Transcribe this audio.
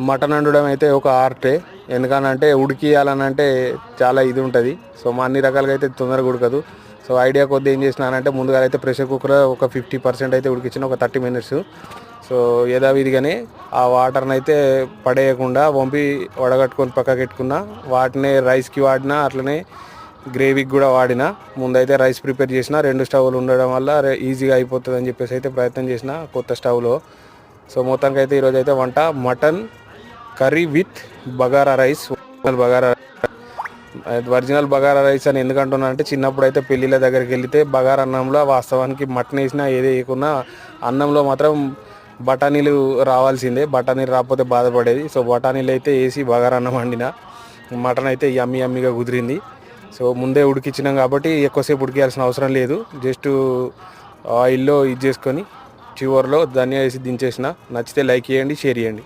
Mutton వండడం అయితే ఒక ఆర్టే. ఎందుకనంటే ఉడికియాలనంటే చాలా ఇది ఉంటుంది. సో మా అన్ని రకాలుగా అయితే తొందరగా ఉడకదు. సో ఐడియా కొద్ది ఏం చేసినానంటే ముందుగా అయితే ప్రెషర్ కుక్కర్ ఒక 50% అయితే ఉడికించిన ఒక 30 మినిట్స్. సో యథావిధిగానే ఆ వాటర్ని అయితే పడేయకుండా వంపి వడగట్టుకొని పక్కకి పెట్టుకున్నా. వాటినే రైస్కి వాడినా, అట్లనే గ్రేవీకి కూడా వాడిన. ముందైతే రైస్ ప్రిపేర్ చేసిన. 2 స్టవ్లు ఉండడం వల్ల ఈజీగా అయిపోతుంది అని చెప్పేసి అయితే ప్రయత్నం చేసిన కొత్త స్టవ్లో. సో మొత్తానికి అయితే ఈరోజు అయితే వంట mutton curry with bagara rice. Original bagara rice అని ఎందుకంటున్నా అంటే చిన్నప్పుడు అయితే పెళ్ళిళ్ళ దగ్గరికి వెళ్తే బగారా అన్నంలో వాస్తవానికి మటన్ వేసినా ఏది వేయకున్నా అన్నంలో మాత్రం బఠానీలు రావాల్సిందే. బఠానీలు రాకపోతే బాధపడేది. సో బఠానీలు అయితే వేసి బగారా అన్నం వండిన. మటన్ అయితే యమ్మీగా కుదిరింది. సో ముందే ఉడికించినాం కాబట్టి ఎక్కువసేపు ఉడికేయాల్సిన అవసరం లేదు. జస్ట్ ఆయిల్లో ఇది చేసుకొని చివర్లో ధనియా వేసి దించేసిన. నచ్చితే లైక్ చేయండి, షేర్ చేయండి.